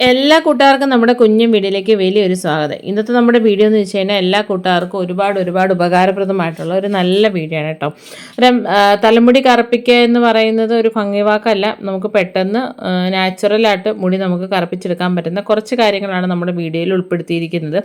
എല്ലാ കൂട്ടുകാർക്കും നമ്മുടെ കുഞ്ഞു വീഡിയോയിലേക്ക് വലിയൊരു സ്വാഗതം. ഇന്നത്തെ നമ്മുടെ വീഡിയോ എന്ന് വെച്ച് കഴിഞ്ഞാൽ എല്ലാ കൂട്ടുകാർക്കും ഒരുപാട് ഉപകാരപ്രദമായിട്ടുള്ള ഒരു നല്ല വീഡിയോ ആണ് കേട്ടോ. ഒരു തലമുടി കറുപ്പിക്കുക എന്ന് പറയുന്നത് ഒരു ഭംഗിവാക്കല്ല. നമുക്ക് പെട്ടെന്ന് നാച്ചുറലായിട്ട് മുടി നമുക്ക് കറുപ്പിച്ചെടുക്കാൻ പറ്റുന്ന കുറച്ച് കാര്യങ്ങളാണ് നമ്മുടെ വീഡിയോയിൽ ഉൾപ്പെടുത്തിയിരിക്കുന്നത്.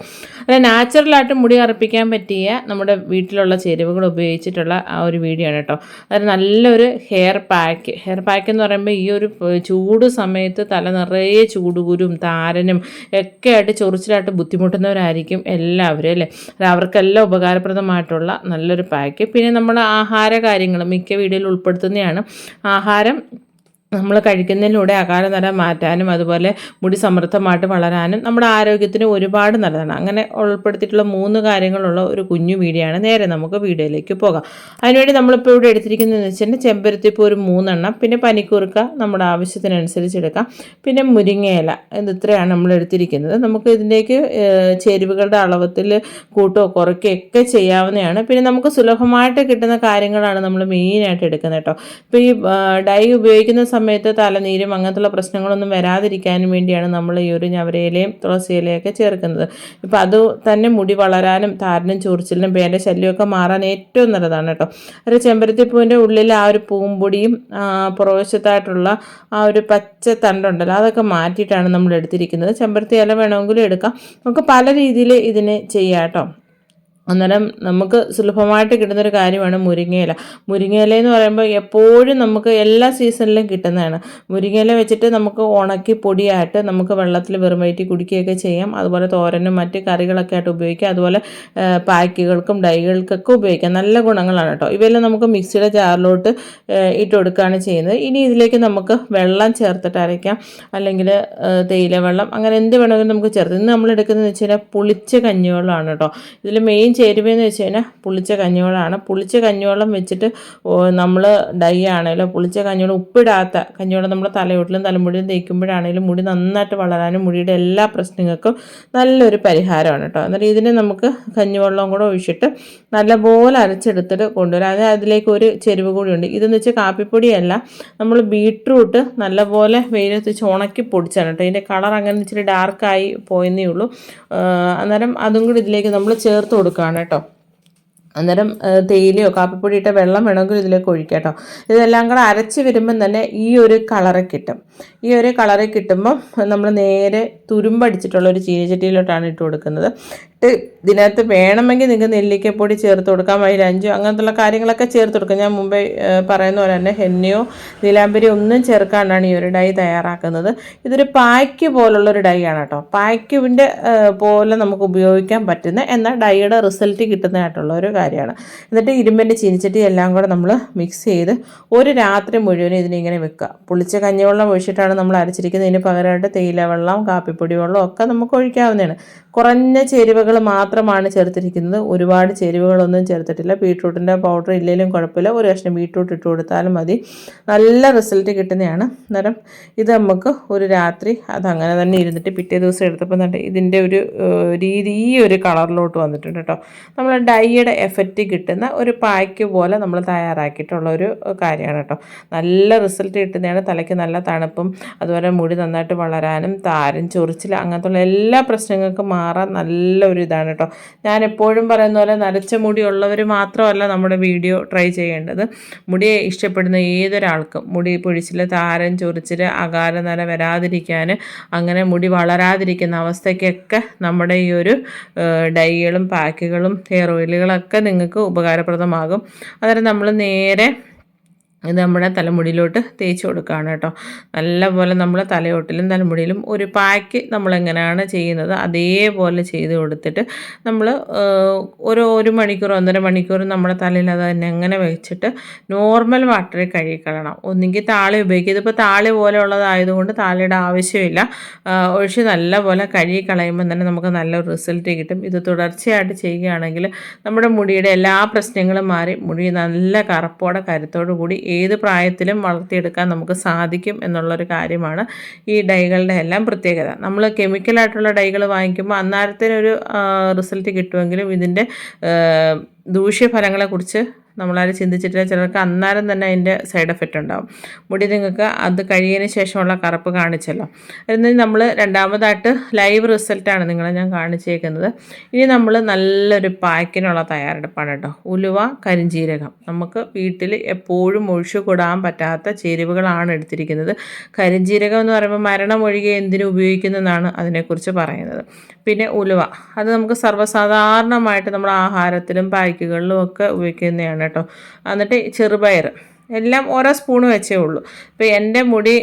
അത് നാച്ചുറലായിട്ട് മുടി കറുപ്പിക്കാൻ പറ്റിയ നമ്മുടെ വീട്ടിലുള്ള ചേരുവകൾ ഉപയോഗിച്ചിട്ടുള്ള ആ ഒരു വീഡിയോ ആണ് കേട്ടോ. അത് നല്ലൊരു ഹെയർ പാക്ക് എന്ന് പറയുമ്പോൾ ഈ ഒരു ചൂട് സമയത്ത് തല നിറയെ ചൂടുകുരു താരനും ഒക്കെ ആയിട്ട് ചൊറിച്ചിലായിട്ട് ബുദ്ധിമുട്ടുന്നവരായിരിക്കും എല്ലാവരും അല്ലേ. അവർക്കെല്ലാം ഉപകാരപ്രദമായിട്ടുള്ള നല്ലൊരു പാക്ക്. പിന്നെ നമ്മൾ ആഹാര കാര്യങ്ങൾ മിക്ക വീഡിയോയിൽ ഉൾപ്പെടുത്തുന്നതാണ്. ആഹാരം നമ്മൾ കഴിക്കുന്നതിലൂടെ അകാലനര മാറ്റാനും അതുപോലെ മുടി സമൃദ്ധമായിട്ട് വളരാനും നമ്മുടെ ആരോഗ്യത്തിന് ഒരുപാട് നല്ലതാണ്. അങ്ങനെ ഉൾപ്പെടുത്തിയിട്ടുള്ള 3 കാര്യങ്ങളുള്ള ഒരു കുഞ്ഞു വീഡിയോ ആണ്. നേരെ നമുക്ക് വീഡിയോയിലേക്ക് പോകാം. അതിനുവേണ്ടി നമ്മളിപ്പോൾ ഇവിടെ എടുത്തിരിക്കുന്നതെന്ന് വെച്ചാൽ ചെമ്പരത്തിപ്പൂ ഒരു 3 എണ്ണം, പിന്നെ പനിക്കൂർക്ക നമ്മുടെ ആവശ്യത്തിനനുസരിച്ച് എടുക്കാം, പിന്നെ മുരിങ്ങയില. ഇത്രയാണ് നമ്മൾ എടുത്തിരിക്കുന്നത്. നമുക്ക് ഇതിലേക്ക് ചേരുവകളുടെ അളവത്തിൽ കൂട്ടോ കുറയ്ക്കുകയോ ഒക്കെ ചെയ്യാവുന്നതാണ്. പിന്നെ നമുക്ക് സുലഭമായിട്ട് കിട്ടുന്ന കാര്യങ്ങളാണ് നമ്മൾ മെയിനായിട്ട് എടുക്കുന്നത് കേട്ടോ. ഇപ്പോൾ ഈ ഡൈ ഉപയോഗിക്കുന്ന സമയത്ത് തലനീരും അങ്ങനത്തുള്ള പ്രശ്നങ്ങളൊന്നും വരാതിരിക്കാനും വേണ്ടിയാണ് നമ്മൾ ഈ ഒരു ഞവരയിലയും തുളസിയിലയൊക്കെ ചേർക്കുന്നത്. ഇപ്പം അത് തന്നെ മുടി വളരാനും താരനും ചൊറിച്ചിലിനും പേൻ്റെ ശല്യമൊക്കെ മാറാൻ ഏറ്റവും നല്ലതാണ് കേട്ടോ. ഒരു ചെമ്പരത്തിപ്പൂവിൻ്റെ ഉള്ളിൽ ആ ഒരു പൂമ്പൊടിയും പുറവശത്തായിട്ടുള്ള ആ ഒരു പച്ച തണ്ടുണ്ടല്ലോ അതൊക്കെ മാറ്റിയിട്ടാണ് നമ്മൾ എടുത്തിരിക്കുന്നത്. ചെമ്പരത്തി ഇല വേണമെങ്കിലും എടുക്കാം. നമുക്ക് പല രീതിയിൽ ഇതിനെ ചെയ്യാം കേട്ടോ. അന്നേരം നമുക്ക് സുലഭമായിട്ട് കിട്ടുന്നൊരു കാര്യമാണ് മുരിങ്ങയില. മുരിങ്ങയില എന്ന് പറയുമ്പോൾ എപ്പോഴും നമുക്ക് എല്ലാ സീസണിലും കിട്ടുന്നതാണ്. മുരിങ്ങയില വെച്ചിട്ട് നമുക്ക് ഉണക്കി പൊടിയായിട്ട് നമുക്ക് വെള്ളത്തിൽ വെറും വയറ്റി കുടിക്കുകയൊക്കെ ചെയ്യാം. അതുപോലെ തോരനും മറ്റ് കറികളൊക്കെ ആയിട്ട് ഉപയോഗിക്കാം. അതുപോലെ പാക്കുകൾക്കും ഡൈകൾക്കൊക്കെ ഉപയോഗിക്കാം. നല്ല ഗുണങ്ങളാണ് കേട്ടോ. ഇവയെല്ലാം നമുക്ക് മിക്സിയുടെ ജാറിലോട്ട് ഇട്ട് കൊടുക്കുകയാണ് ചെയ്യുന്നത്. ഇനി ഇതിലേക്ക് നമുക്ക് വെള്ളം ചേർത്തിട്ട് അരയ്ക്കാം, അല്ലെങ്കിൽ തേയില വെള്ളം, അങ്ങനെ എന്ത് വേണമെങ്കിലും നമുക്ക് ചേർത്ത്. ഇന്ന് നമ്മൾ എടുക്കുന്നതെന്ന് വെച്ച് കഴിഞ്ഞാൽ പുളിച്ച കഞ്ഞിവെള്ളമാണ് കേട്ടോ. ഇതിൽ മെയിൻ ചേരുവയെന്ന് വെച്ച് കഴിഞ്ഞാൽ പുളിച്ച കഞ്ഞിവെള്ളമാണ്. പുളിച്ച കഞ്ഞിവെള്ളം വെച്ചിട്ട് നമ്മൾ ഡൈ ആണെങ്കിലും പുളിച്ച കഞ്ഞിവെള്ളം ഉപ്പിടാത്ത കഞ്ഞിവെള്ളം നമ്മൾ തലയോട്ടിലും തലമുടിയും തേക്കുമ്പോഴാണെങ്കിലും മുടി നന്നായിട്ട് വളരാനും മുടിയുടെ എല്ലാ പ്രശ്നങ്ങൾക്കും നല്ലൊരു പരിഹാരമാണ് കേട്ടോ. എന്നാൽ ഇതിനെ നമുക്ക് കഞ്ഞിവെള്ളം കൂടെ ഒഴിച്ചിട്ട് നല്ലപോലെ അരച്ചെടുത്തിട്ട് കൊണ്ടുവരാം. അതിലേക്ക് ഒരു ചെരുവ് കൂടിയുണ്ട്. ഇതെന്ന് വെച്ചാൽ കാപ്പിപ്പൊടിയല്ല, നമ്മൾ ബീട്രൂട്ട് നല്ലപോലെ വെയിലത്ത് വെച്ച് ഉണക്കി പൊടിച്ചാണ് കേട്ടോ. ഇതിൻ്റെ കളർ അങ്ങനെ ഇച്ചിരി ഡാർക്കായി പോയെന്നേ ഉള്ളൂ. അന്നേരം അതും കൂടി ഇതിലേക്ക് നമ്മൾ ചേർത്ത് കൊടുക്കുകയാണ് കേട്ടോ. അന്നേരം തേയിലയോ കാപ്പിപ്പൊടി ഇട്ട വെള്ളം വേണമെങ്കിൽ ഇതിലേക്ക് ഒഴിക്കാം കേട്ടോ. ഇതെല്ലാം കൂടെ അരച്ച് വരുമ്പം തന്നെ ഈ ഒരു കളറ് കിട്ടും. ഈ ഒരു കളറ് കിട്ടുമ്പം നമ്മൾ നേരെ തുരുമ്പടിച്ചിട്ടുള്ള ഒരു ചീനച്ചട്ടിയിലോട്ടാണ് ഇട്ട് കൊടുക്കുന്നത്. ഇതിനകത്ത് വേണമെങ്കിൽ നിങ്ങൾക്ക് നെല്ലിക്കപ്പൊടി ചേർത്ത് കൊടുക്കാം, മൈലാഞ്ചോ അങ്ങനത്തുള്ള കാര്യങ്ങളൊക്കെ ചേർത്ത് കൊടുക്കാം. ഞാൻ മുമ്പേ പറയുന്ന പോലെ തന്നെ ഹെന്നയോ നീലാംബരിയോ ഒന്നും ചേർക്കാണ്ടാണ് ഈ ഒരു ഡൈ തയ്യാറാക്കുന്നത്. ഇതൊരു പായ്ക്ക് പോലുള്ളൊരു ഡൈ ആണ് കേട്ടോ. പായ്ക്കിൻ്റെ പോലെ നമുക്ക് ഉപയോഗിക്കാൻ പറ്റുന്ന എന്നാൽ ഡൈയുടെ റിസൾട്ട് കിട്ടുന്നതായിട്ടുള്ള ഒരു കാര്യമാണ്. എന്നിട്ട് ഇരുമ്പിൻ്റെ ചീനിച്ചട്ടി എല്ലാം കൂടെ നമ്മൾ മിക്സ് ചെയ്ത് ഒരു രാത്രി മുഴുവനും ഇതിനിങ്ങനെ വെക്കുക. പുളിച്ച കഞ്ഞിവെള്ളം ഒഴിച്ചിട്ടാണ് നമ്മൾ അരച്ചിരിക്കുന്നത്. ഇതിന് പകരമായിട്ട് തേയില വെള്ളം കാപ്പിപ്പൊടി വെള്ളം ഒക്കെ നമുക്ക് ഒഴിക്കാവുന്നതാണ്. കുറഞ്ഞ ചേരുവകൾ മാത്രമാണ് ചേർത്തിരിക്കുന്നത്. ഒരുപാട് ചേരുവകളൊന്നും ചേർത്തിട്ടില്ല. ബീട്രൂട്ടിൻ്റെ പൗഡർ ഇല്ലെങ്കിലും കുഴപ്പമില്ല, ഒരു കഷ്ണം ബീട്രൂട്ട് ഇട്ട് കൊടുത്താലും മതി. നല്ല റിസൾട്ട് കിട്ടുന്നതാണ്. അന്നേരം ഇത് നമുക്ക് ഒരു രാത്രി അതങ്ങനെ തന്നെ ഇരുന്നിട്ട് പിറ്റേ ദിവസം എടുത്തപ്പോൾ തന്നെ ഇതിൻ്റെ ഒരു രീതി ഈ ഒരു കളറിലോട്ട് വന്നിട്ടുണ്ട് കേട്ടോ. നമ്മൾ ഡൈയുടെ എഫക്റ്റ് കിട്ടുന്ന ഒരു പായ്ക്ക് പോലെ നമ്മൾ തയ്യാറാക്കിയിട്ടുള്ള ഒരു കാര്യമാണ് കേട്ടോ. നല്ല റിസൾട്ട് കിട്ടുന്നതാണ്. തലയ്ക്ക് നല്ല തണുപ്പും അതുപോലെ മുടി നന്നായിട്ട് വളരാനും താരൻ ചൊറിച്ചിൽ അങ്ങനത്തുള്ള എല്ലാ പ്രശ്നങ്ങൾക്കും മാറാൻ നല്ലൊരു ഇതാണ് കേട്ടോ. ഞാൻ എപ്പോഴും പറയുന്ന പോലെ നരച്ച മുടിയുള്ളവർ മാത്രമല്ല നമ്മുടെ വീഡിയോ ട്രൈ ചെയ്യേണ്ടത്. മുടിയെ ഇഷ്ടപ്പെടുന്ന ഏതൊരാൾക്കും മുടി പൊഴിച്ചിൽ താരൻ ചൊറിച്ചിൽ അകാല നര വരാതിരിക്കാൻ അങ്ങനെ മുടി വളരാതിരിക്കുന്ന അവസ്ഥയ്ക്കൊക്കെ നമ്മുടെ ഈ ഒരു ഡൈകളും പാക്കുകളും ഹെയർ ഓയിലുകളൊക്കെ നിങ്ങൾക്ക് ഉപകാരപ്രദമാകും. അന്നേരം നമ്മൾ നേരെ ഇത് നമ്മുടെ തലമുടിയിലോട്ട് തേച്ച് കൊടുക്കുകയാണ് കേട്ടോ. നല്ലപോലെ നമ്മൾ തലയോട്ടിലും തലമുടിയിലും ഒരു പാക്ക് നമ്മളെങ്ങനെയാണ് ചെയ്യുന്നത് അതേപോലെ ചെയ്ത് കൊടുത്തിട്ട് നമ്മൾ ഒരു മണിക്കൂർ 1.5 മണിക്കൂർ നമ്മുടെ തലയിൽ അത് തന്നെ അങ്ങനെ വെച്ചിട്ട് നോർമൽ വാട്ടറിൽ കഴുകിക്കളയണം. ഒന്നുകിൽ താളി ഉപയോഗിക്കുക. ഇതിപ്പോൾ താളി പോലെ ഉള്ളതായതുകൊണ്ട് താളിയുടെ ആവശ്യമില്ല. ഒഴിച്ച് നല്ലപോലെ കഴുകിക്കളയുമ്പോൾ തന്നെ നമുക്ക് നല്ലൊരു റിസൾട്ട് കിട്ടും. ഇത് തുടർച്ചയായിട്ട് ചെയ്യുകയാണെങ്കിൽ നമ്മുടെ മുടിയുടെ എല്ലാ പ്രശ്നങ്ങളും മാറി മുടി നല്ല കറുപ്പോടെ കരുത്തോടു കൂടി ഏത് പ്രായത്തിലും വളർത്തിയെടുക്കാൻ നമുക്ക് സാധിക്കും എന്നുള്ളൊരു കാര്യമാണ് ഈ ഡൈകളുടെ എല്ലാം പ്രത്യേകത. നമ്മൾ കെമിക്കലായിട്ടുള്ള ഡൈകൾ വാങ്ങിക്കുമ്പോൾ അന്നേരത്തിനൊരു റിസൾട്ട് കിട്ടുമെങ്കിലും ഇതിൻ്റെ ദൂഷ്യഫലങ്ങളെക്കുറിച്ച് നമ്മളാരും ചിന്തിച്ചിട്ടില്ല. ചിലർക്ക് അന്നേരം തന്നെ അതിൻ്റെ സൈഡ് എഫക്റ്റ് ഉണ്ടാവും. മുടി നിങ്ങൾക്ക് അത് കഴിയതിന് ശേഷമുള്ള കറുപ്പ് കാണിച്ചല്ലോ. എന്നാൽ നമ്മൾ രണ്ടാമതായിട്ട് ലൈവ് റിസൾട്ടാണ് നിങ്ങളെ ഞാൻ കാണിച്ചേക്കുന്നത്. ഇനി നമ്മൾ നല്ലൊരു പാക്കിനുള്ള തയ്യാറെടുപ്പാണ് കേട്ടോ. ഉലുവ, കരിഞ്ജീരകം. നമുക്ക് വീട്ടിൽ എപ്പോഴും ഒഴിച്ചു കൂടാൻ പറ്റാത്ത ചേരുവകളാണ് എടുത്തിരിക്കുന്നത്. കരിഞ്ജീരകം എന്ന് പറയുമ്പോൾ മരണമൊഴികെ എന്തിനു ഉപയോഗിക്കുന്നതെന്നാണ് അതിനെക്കുറിച്ച് പറയുന്നത്. പിന്നെ ഉലുവ, അത് നമുക്ക് സർവ്വസാധാരണമായിട്ട് നമ്മുടെ ആഹാരത്തിലും പായ്ക്കുകളിലും ഒക്കെ ഉപയോഗിക്കുന്നതാണ് കേട്ടോ. എന്നിട്ട് ചെറുപയർ, എല്ലാം ഓരോ സ്പൂണ് വെച്ചേ ഉള്ളൂ. ഇപ്പോൾ എൻ്റെ മുടി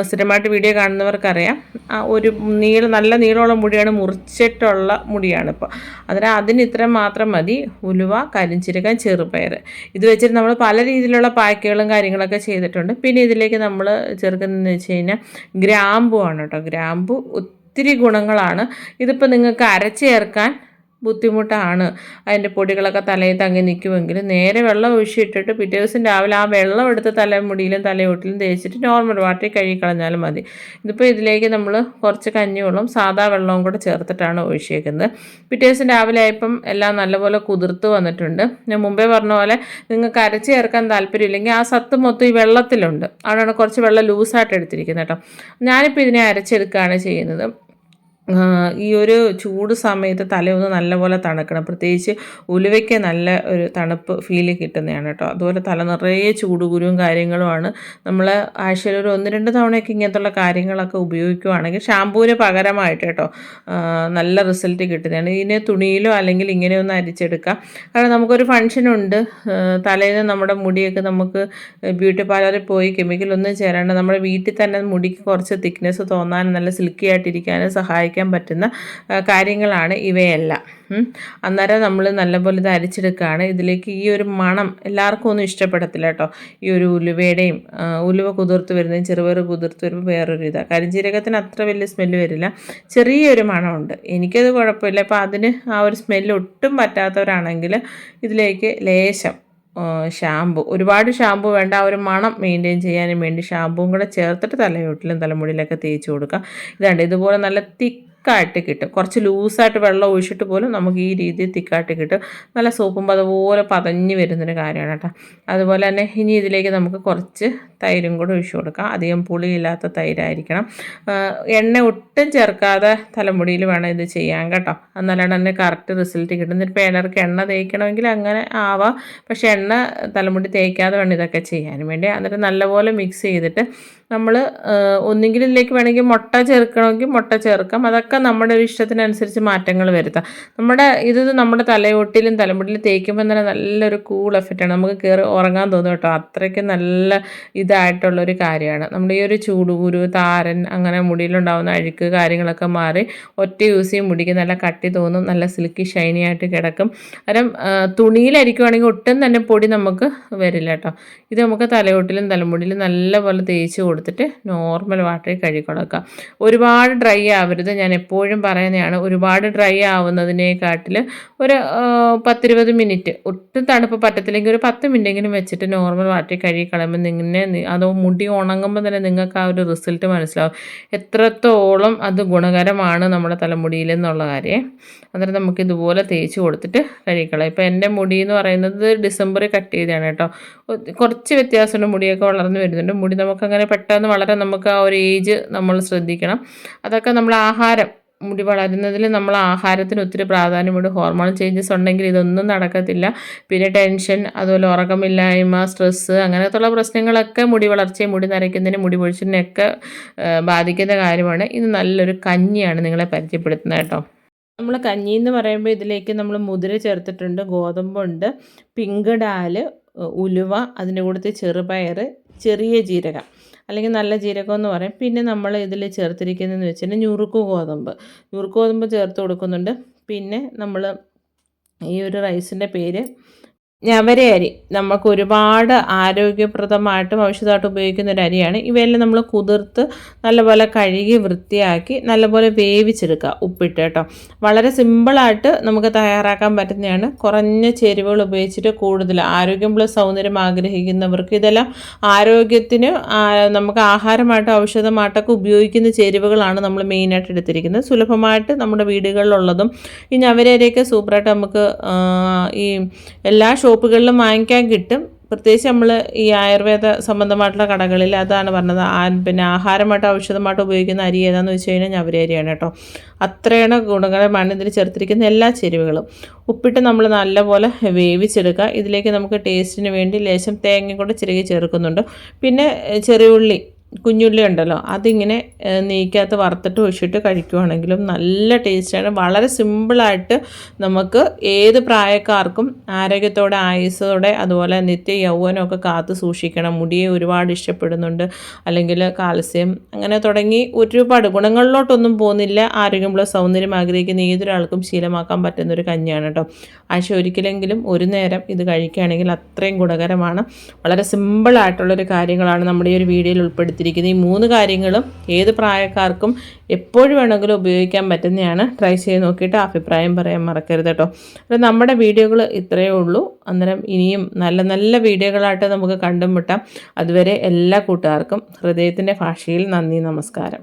സ്ഥിരമായിട്ട് വീഡിയോ കാണുന്നവർക്കറിയാം, ഒരു നല്ല നീളമുള്ള മുടിയാണ്, മുറിച്ചിട്ടുള്ള മുടിയാണ് ഇപ്പോൾ. അതിന് ഇത്രയും മാത്രം മതി. ഉലുവ, കരിഞ്ജീരകം, ചെറുപയർ, ഇത് വെച്ചിട്ട് നമ്മൾ പല രീതിയിലുള്ള പായ്ക്കുകളും കാര്യങ്ങളൊക്കെ ചെയ്തിട്ടുണ്ട്. പിന്നെ ഇതിലേക്ക് നമ്മൾ ചേർക്കുന്നതെന്ന് വെച്ച് കഴിഞ്ഞാൽ ഗ്രാമ്പുവാണ് കേട്ടോ. ഗ്രാമ്പു ഒത്തിരി ഗുണങ്ങളാണ്. ഇതിപ്പോൾ നിങ്ങൾക്ക് അരച്ച് ചേർക്കാൻ ബുദ്ധിമുട്ടാണ്, അതിൻ്റെ പൊടികളൊക്കെ തലയിൽ തങ്ങി നിൽക്കുമെങ്കിൽ നേരെ വെള്ളം ഒഴിച്ചിട്ടിട്ട് പിറ്റേ ദിവസം രാവിലെ ആ വെള്ളം എടുത്ത് തലമുടിയിലും തലയോട്ടിലും തേച്ചിട്ട് നോർമൽ വാട്ടറിൽ കഴുകിക്കളഞ്ഞാലും മതി. ഇതിപ്പോൾ ഇതിലേക്ക് നമ്മൾ കുറച്ച് കഞ്ഞിവെള്ളം സാദാ വെള്ളവും കൂടെ ചേർത്തിട്ടാണ് ഒഴിച്ചേക്കുന്നത്. പിറ്റേ ദിവസം രാവിലെ ആയപ്പം എല്ലാം നല്ലപോലെ കുതിർത്ത് വന്നിട്ടുണ്ട്. ഞാൻ മുമ്പേ പറഞ്ഞ പോലെ നിങ്ങൾക്ക് അരച്ച് ചേർക്കാൻ താല്പര്യമില്ലെങ്കിൽ ആ സത്ത് മൊത്തം ഈ വെള്ളത്തിലുണ്ട്. അവിടെയാണ് കുറച്ച് വെള്ളം ലൂസായിട്ട് എടുത്തിരിക്കുന്നത് കേട്ടോ. ഞാനിപ്പോൾ ഇതിനെ അരച്ചെടുക്കുകയാണ് ചെയ്യുന്നത്. ഈ ഒരു ചൂട് സമയത്ത് തലയൊന്ന് നല്ലപോലെ തണുക്കണം. പ്രത്യേകിച്ച് ഉലുവയ്ക്ക് നല്ല ഒരു തണുപ്പ് ഫീൽ കിട്ടുന്നതാണ് കേട്ടോ. അതുപോലെ തല നിറയെ ചൂടുകുരുവും കാര്യങ്ങളുമാണ്. നമ്മൾ ആഴ്ചയിൽ ഒരു 1-2 തവണയൊക്കെ ഇങ്ങനത്തുള്ള കാര്യങ്ങളൊക്കെ ഉപയോഗിക്കുകയാണെങ്കിൽ ഷാമ്പൂവിന് പകരമായിട്ട് കേട്ടോ നല്ല റിസൾട്ട് കിട്ടുന്നതാണ്. ഇതിനെ തുണിയിലോ അല്ലെങ്കിൽ ഇങ്ങനെ ഒന്ന് അരിച്ചെടുക്കാം. കാരണം നമുക്കൊരു ഫംഗ്ഷനുണ്ട്, തലേന്ന് നമ്മുടെ മുടിയൊക്കെ നമുക്ക് ബ്യൂട്ടി പാർലറിൽ പോയി കെമിക്കലൊന്നും ചേരാണ്ട് നമ്മുടെ വീട്ടിൽ തന്നെ മുടിക്ക് കുറച്ച് തിക്നെസ് തോന്നാനും നല്ല സിൽക്കി ആയിട്ടിരിക്കാനും സഹായിക്കാൻ പറ്റുന്ന കാര്യങ്ങളാണ് ഇവയെല്ലാം. അന്നേരം നമ്മൾ നല്ലപോലെ ഇത് അരിച്ചെടുക്കുകയാണ്. ഇതിലേക്ക് ഈ ഒരു മണം എല്ലാവർക്കും ഒന്നും ഇഷ്ടപ്പെടത്തില്ല കേട്ടോ. ഈ ഒരു ഉലുവയുടെയും ഉലുവ കുതിർത്ത് വരുന്നതും ചെറുപയർ കുതിർത്ത് വരുമ്പോൾ വേറൊരു ഇതാണ്. കരിഞ്ജീരകത്തിന് അത്ര വലിയ സ്മെല്ല് വരില്ല, ചെറിയൊരു മണമുണ്ട്. എനിക്കത് കുഴപ്പമില്ല. അപ്പോൾ അതിന് ആ ഒരു സ്മെല്ല് ഒട്ടും പറ്റാത്തവരാണെങ്കിൽ ഇതിലേക്ക് ലേശം ഷാമ്പു, ഒരുപാട് ഷാമ്പു വേണ്ട, ആ ഒരു മണം മെയിൻറ്റെയിൻ ചെയ്യാനും വേണ്ടി ഷാമ്പുവും കൂടെ ചേർത്തിട്ട് തലയോട്ടിലും തലമുടിയിലൊക്കെ തേച്ച് കൊടുക്കാം. ഇതാണ്ട് ഇതുപോലെ നല്ല തിക്കായിട്ട് കിട്ടും. കുറച്ച് ലൂസായിട്ട് വെള്ളം ഒഴിച്ചിട്ട് പോലും നമുക്ക് ഈ രീതിയിൽ തിക്കായിട്ട് കിട്ടും. നല്ല സോപ്പും അതുപോലെ പതഞ്ഞ് വരുന്നൊരു കാര്യമാണ് കേട്ടോ. അതുപോലെ തന്നെ ഇനി ഇതിലേക്ക് നമുക്ക് കുറച്ച് തൈരും കൂടെ ഒഴിച്ചു കൊടുക്കാം. അധികം പുളിയില്ലാത്ത തൈരായിരിക്കണം. എണ്ണ ഒട്ടും ചേർക്കാതെ തലമുടിയിൽ വേണം ഇത് ചെയ്യാൻ കേട്ടോ. എന്നാലാണ് അതിൻ്റെ കറക്റ്റ് റിസൾട്ട് കിട്ടുന്നത്. ഇപ്പോൾ ചിലർക്ക് എണ്ണ തേക്കണമെങ്കിൽ അങ്ങനെ ആവാം, പക്ഷേ എണ്ണ തലമുടി തേക്കാതെ വേണം ഇതൊക്കെ ചെയ്യാൻ വേണ്ടി. എന്നിട്ട് നല്ലപോലെ മിക്സ് ചെയ്തിട്ട് നമ്മൾ ഒന്നുകിൽ ഇതിലേക്ക് വേണമെങ്കിൽ മുട്ട ചേർക്കണമെങ്കിൽ മുട്ട ചേർക്കാം. അതൊക്കെ നമ്മുടെ ഒരു ഇഷ്ടത്തിനനുസരിച്ച് മാറ്റങ്ങൾ വരുത്താം. നമ്മുടെ തലയോട്ടിലും തലമുടിയിലും തേക്കുമ്പോൾ തന്നെ നല്ലൊരു കൂൾ എഫക്റ്റാണ്. നമുക്ക് കയറി ഉറങ്ങാൻ തോന്നും കേട്ടോ. അത്രയ്ക്ക് നല്ല ഇതായിട്ടുള്ളൊരു കാര്യമാണ്. നമ്മുടെ ഈ ഒരു ചൂടുകുരു, താരൻ, അങ്ങനെ മുടിയിലുണ്ടാകുന്ന അഴുക്ക് കാര്യങ്ങളൊക്കെ മാറി ഒറ്റ യൂസ് ചെയ്യും മുടിക്ക് നല്ല കട്ടി തോന്നും, നല്ല സിൽക്കി ഷൈനി ആയിട്ട് കിടക്കും. അന്നേരം തുണിയിലരിക്കുവാണെങ്കിൽ ഒട്ടും തന്നെ പൊടി നമുക്ക് വരില്ല കേട്ടോ. ഇത് നമുക്ക് തലയോട്ടിലും തലമുടിയിലും നല്ലപോലെ തേച്ച് കൊടുത്തിട്ട് നോർമൽ വാട്ടറിൽ കഴുകിക്കൊടുക്കാം. ഒരുപാട് ഡ്രൈ ആവരുത്. ഞാൻ എപ്പോഴും പറയുന്നതാണ്, ഒരുപാട് ഡ്രൈ ആവുന്നതിനേക്കാട്ടിൽ ഒരു 10-20 മിനിറ്റ്, ഒട്ടും തണുപ്പ് പറ്റത്തില്ലെങ്കിൽ ഒരു 10 മിനിറ്റെങ്കിലും വെച്ചിട്ട് നോർമൽ വാട്ടറിൽ കഴുകിക്കളയുമ്പോൾ അതോ മുടി ഉണങ്ങുമ്പോൾ തന്നെ നിങ്ങൾക്ക് ആ ഒരു റിസൾട്ട് മനസ്സിലാവും എത്രത്തോളം അത് ഗുണകരമാണ് നമ്മുടെ തലമുടിയിൽ എന്നുള്ള കാര്യം. അന്നേരം നമുക്കിതുപോലെ തേച്ച് കൊടുത്തിട്ട് കഴുകിക്കളയാം. ഇപ്പോൾ എൻ്റെ മുടി എന്ന് പറയുന്നത് ഡിസംബറിൽ കട്ട് ചെയ്തതാണ് കേട്ടോ. കുറച്ച് വ്യത്യാസമുണ്ട്, മുടിയൊക്കെ വളർന്നു വരുന്നുണ്ട്. മുടി നമുക്കങ്ങനെ പെട്ടെന്ന് വളരെ നമുക്ക് ആ ഒരു ഏജ് നമ്മൾ ശ്രദ്ധിക്കണം. അതൊക്കെ നമ്മൾ മുടി വളരുന്നതിൽ നമ്മൾ ആഹാരത്തിന് ഒത്തിരി പ്രാധാന്യമുണ്ട്. ഹോർമോൺ ചേഞ്ചസ് ഉണ്ടെങ്കിൽ ഇതൊന്നും നടക്കത്തില്ല. പിന്നെ ടെൻഷൻ, അതുപോലെ ഉറക്കമില്ലായ്മ, സ്ട്രെസ്സ്, അങ്ങനത്തുള്ള പ്രശ്നങ്ങളൊക്കെ മുടി വളർച്ചയും മുടി നരയ്ക്കുന്നതിനും മുടി പൊഴിച്ചിലിനൊക്കെ ബാധിക്കുന്ന കാര്യമാണ്. ഇത് നല്ലൊരു കഞ്ഞിയാണ് നിങ്ങളെ പരിചയപ്പെടുത്തുന്നത് കേട്ടോ. നമ്മൾ കഞ്ഞി എന്ന് പറയുമ്പോൾ ഇതിലേക്ക് നമ്മൾ മുതിര ചേർത്തിട്ടുണ്ട്, ഗോതമ്പുണ്ട്, പിങ്ക് ഡാല്, ഉലുവ, അതിൻ്റെ കൂട്ടത്തിൽ ചെറുപയർ, ചെറിയ ജീരകം അല്ലെങ്കിൽ നല്ല ജീരകം എന്ന് പറയും. പിന്നെ നമ്മൾ ഇതിൽ ചേർത്തിരിക്കുന്നതെന്ന് വെച്ചാൽ നുറുക്ക് ഗോതമ്പ് ചേർത്ത് കൊടുക്കുന്നുണ്ട്. പിന്നെ നമ്മൾ ഈ ഒരു റൈസിൻ്റെ പേര് ഞവരയരി. നമുക്ക് ഒരുപാട് ആരോഗ്യപ്രദമായിട്ടും ഔഷധമായിട്ടും ഉപയോഗിക്കുന്ന ഒരു അരിയാണ്. ഇവയെല്ലാം നമ്മൾ കുതിർത്ത് നല്ലപോലെ കഴുകി വൃത്തിയാക്കി നല്ലപോലെ വേവിച്ചെടുക്കുക, ഉപ്പിട്ട് കേട്ടോ. വളരെ സിമ്പിളായിട്ട് നമുക്ക് തയ്യാറാക്കാൻ പറ്റുന്നതാണ്. കുറഞ്ഞ ചേരുവകൾ ഉപയോഗിച്ചിട്ട് കൂടുതൽ ആരോഗ്യം പ്ലസ് സൗന്ദര്യം ആഗ്രഹിക്കുന്നവർക്ക് ഇതെല്ലാം ആരോഗ്യത്തിന് നമുക്ക് ആഹാരമായിട്ടും ഔഷധമായിട്ടൊക്കെ ഉപയോഗിക്കുന്ന ചേരുവകളാണ് നമ്മൾ മെയിനായിട്ട് എടുത്തിരിക്കുന്നത്. സുലഭമായിട്ട് നമ്മുടെ വീടുകളിലുള്ളതും ഈ ഞവരയരിയൊക്കെ സൂപ്പറായിട്ട് നമുക്ക് ഈ എല്ലാ ഷോപ്പുകളിലും വാങ്ങിക്കാൻ കിട്ടും. പ്രത്യേകിച്ച് നമ്മൾ ഈ ആയുർവേദ സംബന്ധമായിട്ടുള്ള കടകളിൽ അതാണ് പറഞ്ഞത്. പിന്നെ ആഹാരമായിട്ട് ഔഷധമായിട്ട് ഉപയോഗിക്കുന്ന അരി ഏതാണെന്ന് വെച്ച് കഴിഞ്ഞാൽ ഞവര അരിയാണ് കേട്ടോ. അത്രയാണ് ഗുണകരമാണ് ഇതിൽ ചേർത്തിരിക്കുന്ന എല്ലാ ചേരുവകളും. ഉപ്പിട്ട് നമ്മൾ നല്ലപോലെ വേവിച്ചെടുക്കുക. ഇതിലേക്ക് നമുക്ക് ടേസ്റ്റിന് വേണ്ടി ലേശം തേങ്ങ കൂടെ ചിരകി ചേർക്കുന്നുണ്ട്. പിന്നെ ചെറിയുള്ളി, കുഞ്ഞുള്ളി ഉണ്ടല്ലോ, അതിങ്ങനെ നെയ്ക്കകത്ത് വറുത്തിട്ട് ഒഴിച്ചിട്ട് കഴിക്കുവാണെങ്കിലും നല്ല ടേസ്റ്റാണ്. വളരെ സിമ്പിളായിട്ട് നമുക്ക് ഏത് പ്രായക്കാർക്കും ആരോഗ്യത്തോടെ, ആയുസ്സോടെ, അതുപോലെ നിത്യ യൗവനമൊക്കെ കാത്തു സൂക്ഷിക്കണം. മുടിയെ ഒരുപാട് ഇഷ്ടപ്പെടുന്നുണ്ട്, അല്ലെങ്കിൽ കാൽസ്യം, അങ്ങനെ തുടങ്ങി ഒരുപാട് ഗുണങ്ങളിലോട്ടൊന്നും പോകുന്നില്ല. ആരോഗ്യം പ്ലസ് സൗന്ദര്യം ആഗ്രഹിക്കുന്ന ഏതൊരാൾക്കും ശീലമാക്കാൻ പറ്റുന്നൊരു കഞ്ഞിയാണ് കേട്ടോ. ആഴ്ച ഒരിക്കലെങ്കിലും ഒരു നേരം ഇത് കഴിക്കുകയാണെങ്കിൽ അത്രയും ഗുണകരമാണ്. വളരെ സിമ്പിളായിട്ടുള്ളൊരു കാര്യങ്ങളാണ് നമ്മുടെ ഈ ഒരു വീഡിയോയിൽ ഉൾപ്പെടുത്തി ഈ 3 കാര്യങ്ങളും ഏത് പ്രായക്കാർക്കും എപ്പോഴും വേണമെങ്കിലും ഉപയോഗിക്കാൻ പറ്റുന്നതാണ്. ട്രൈ ചെയ്ത് നോക്കിയിട്ട് അഭിപ്രായം പറയാൻ മറക്കരുത് കേട്ടോ. അപ്പോൾ നമ്മുടെ വീഡിയോകൾ ഇത്രയേ ഉള്ളൂ. അന്നേരം ഇനിയും നല്ല നല്ല വീഡിയോകളായിട്ട് നമുക്ക് കണ്ടുമുട്ടാം. അതുവരെ എല്ലാ കൂട്ടുകാർക്കും ഹൃദയത്തിൻ്റെ ഭാഷയിൽ നന്ദി, നമസ്കാരം.